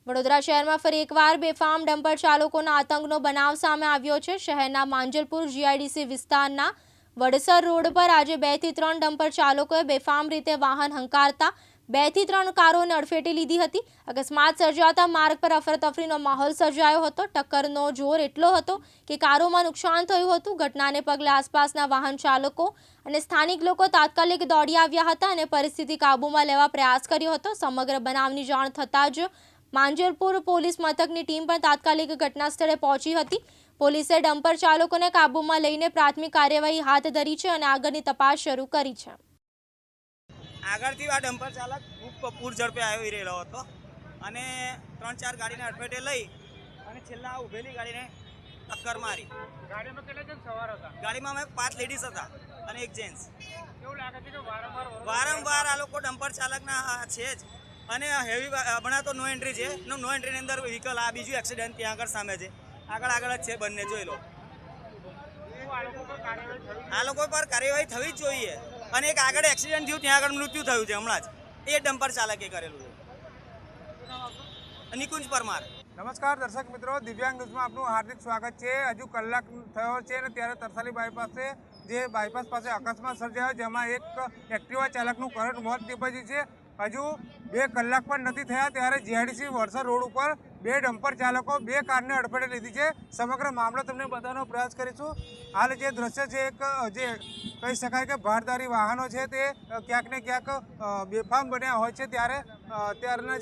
વડોદરા શહેરમાં ફરી એકવાર બેફામ ડમ્પર ચાલકોના આતંકનો બનાવ સામે આવ્યો છે। શહેરના માંજલપુર જીઆઈડીસી વિસ્તારના વડસર રોડ પર આજે 2 થી 3 ડમ્પર ચાલકોએ બેફામ રીતે વાહન હંકારતા 2 થી 3 કારોને અડફેટે લીધી હતી। અકસ્માત સર્જાતા માર્ગ પર અફરાતફરીનો માહોલ સર્જાયો હતો। ટક્કરનો જોર એટલો હતો કે કારોમાં નુકસાન થયું હતું। ઘટનાને પગલે આસપાસના વાહન ચાલકો અને સ્થાનિક લોકો તાત્કાલિક દોડી આવ્યા હતા અને પરિસ્થિતિ કાબૂમાં લેવા પ્રયાસ કર્યો હતો। સમગ્ર બનાવની જાણ થતાં જ માંજલપુર પોલીસ મથકની ટીમ પણ તાત્કાલિક ઘટના સ્થળે પહોંચી હતી। પોલીસે ડમ્પર ચાલકોને કાબૂમાં લઈને પ્રાથમિક કાર્યવાહી હાથ ધરી છે અને આગળની તપાસ શરૂ કરી છે। આગળથી આ ડમ્પર ચાલક ખૂબ પૂર ઝડપે આવી રહેલો હતો અને 3-4 ગાડીને અડફેટે લઈ અને છેલ્લા ઉભેલી ગાડીને ટક્કર મારી। ગાડીમાં કેટલા જણ સવાર હતા? ગાડીમાં અમે 5 લેડીઝ હતા અને 1 જેન્ટ્સ। કેવું લાગે છે કે વારંવાર આ લોકો ડમ્પર ચાલકના છે જ અને હેવી હમણાં તો નો એન્ટ્રી છે। નો એન્ટ્રીની અંદર વ્હીકલ આ બીજું એક્સિડન્ટ ત્યાં આગળ સામે છે, આગળ જ છે બંને, જોઈ લો। આ લોકો પર કાર્યવાહી થવી જ જોઈએ અને એક આગળ એક્સિડન્ટ થયું ત્યાં આગળ મૃત્યુ થયું છે હમણાં જ, એ ડમ્પર ચાલકે કરેલું છે। નિકુંજ પરમાર। નમસ્કાર દર્શક મિત્રો, દિવ્યાંગ ન્યૂઝમાં આપનું હાર્દિક સ્વાગત છે। હજુ કલાક થયો છે અને ત્યારે તરસાલી બાયપાસ પાસે અકસ્માત સર્જાયો, જેમાં એક એક્ટિવા ચાલકનું કરંટ મોત નીપજ્યું છે। હજુ 2 કલાક પણ નથી થયા ત્યારે જીઆઈડીસી વડસર રોડ ઉપર 2 ડમ્પર ચાલકો 2 કારને અડફેટે લીધી છે। સમગ્ર મામલો તમને બતાવવાનો પ્રયાસ કરીશું। હાલ જે દ્રશ્ય છે એક જે કહી શકાય કે ભારદારી વાહનો છે તે ક્યાંક ને ક્યાંક બેફામ બન્યા હોય છે, ત્યારે ત્યારના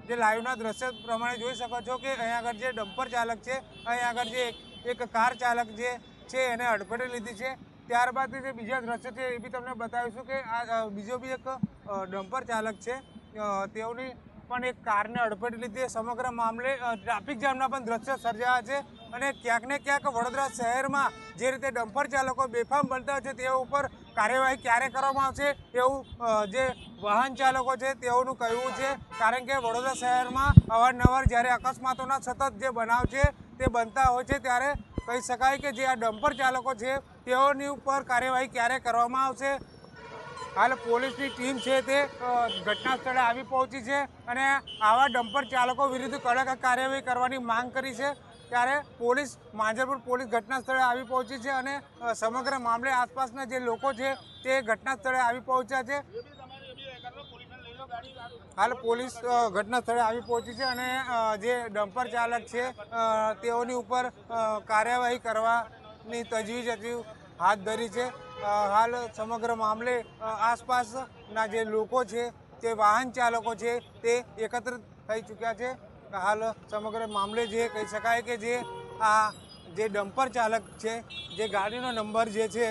જે લાઈવના દ્રશ્ય પ્રમાણે જોઈ શકો છો કે અહીંયા આગળ જે ડમ્પર ચાલક છે, અહીંયા આગળ જે એક કાર ચાલક જે છે એને અડફેટે લીધી છે। ત્યારબાદ જે બીજા દ્રશ્ય છે એ બી તમને બતાવીશું કે આ બીજો બી એક ડમ્પર ચાલક છે, તેઓની પણ એક કારને અડફેટે લીધી। સમગ્ર મામલે ટ્રાફિક જામના પણ દ્રશ્યો સર્જાયા છે અને ક્યાંક ને ક્યાંક વડોદરા શહેરમાં જે રીતે ડમ્પર ચાલકો બેફામ બનતા હોય છે તેઓ ઉપર કાર્યવાહી ક્યારે કરવામાં આવશે એવું જે વાહન ચાલકો છે તેઓનું કહેવું છે, કારણ કે વડોદરા શહેરમાં અવારનવાર જ્યારે અકસ્માતોના સતત જે બનાવ છે તે બનતા હોય છે, ત્યારે કહી શકાય કે જે આ ડમ્પર ચાલકો છે તેઓની ઉપર કાર્યવાહી ક્યારે કરવામાં આવશે। હાલ પોલીસની ટીમ છે તે ઘટના સ્થળે આવી પહોંચી છે અને આવા ડમ્પર ચાલકો વિરુદ્ધ કડક કાર્યવાહી કરવાની માંગ કરી છે। ત્યારે માંજલપુર પોલીસ ઘટના સ્થળે આવી પહોંચી છે અને સમગ્ર મામલે આસપાસના જે લોકો છે તે ઘટના સ્થળે આવી પહોંચ્યા છે। હાલ પોલીસ ઘટના સ્થળે આવી પહોંચી છે અને જે ડમ્પર ચાલક છે તેઓની ઉપર કાર્યવાહી કરવાની તજવીજ હજુ હાથ ધરી છે। હાલ સમગ્ર મામલે આસપાસના જે લોકો છે, તે વાહન ચાલકો છે તે એકત્રિત થઈ ચૂક્યા છે। હાલ સમગ્ર મામલે જે કહી શકાય કે જે ડમ્પર ચાલક છે, જે ગાડીનો નંબર જે છે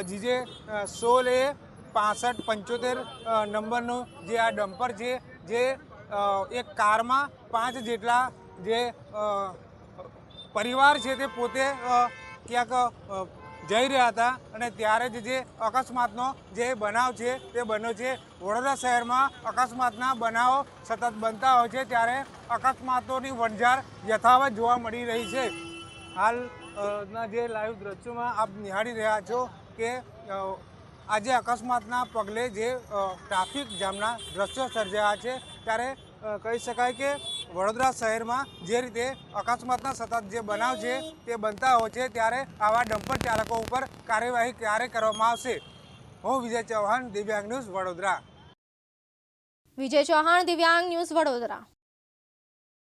GJ 16A6575 નંબરનું જે આ ડમ્પર છે, જે એક કારમાં 5 જેટલા જે પરિવાર છે તે પોતે ક્યાંક જઈ રહ્યા હતા અને ત્યારે જ જે અકસ્માતનો જે બનાવ છે તે બન્યો છે। વડોદરા શહેરમાં અકસ્માતના બનાવો સતત બનતા હોય છે, ત્યારે અકસ્માતોની વણઝાર યથાવત જોવા મળી રહી છે। હાલના જે લાઈવ દ્રશ્યોમાં આપ નિહાળી રહ્યા છો કે આજે અકસ્માતના પગલે જે ટ્રાફિક જામના દ્રશ્યો સર્જાયા છે, ત્યારે કહી શકાય કે વડોદરા શહેરમાં જે રીતે અકસ્માતના સતત જે બનાવ છે તે બનતા હોય છે, ત્યારે આવા ડમ્પર ચાલકો ઉપર કાર્યવાહી ક્યારે કરવામાં આવશે। હું વિજય ચૌહાણ, દિવ્યાંગ ન્યૂઝ, વડોદરા। વિજય ચૌહાણ, દિવ્યાંગ ન્યૂઝ, વડોદરા।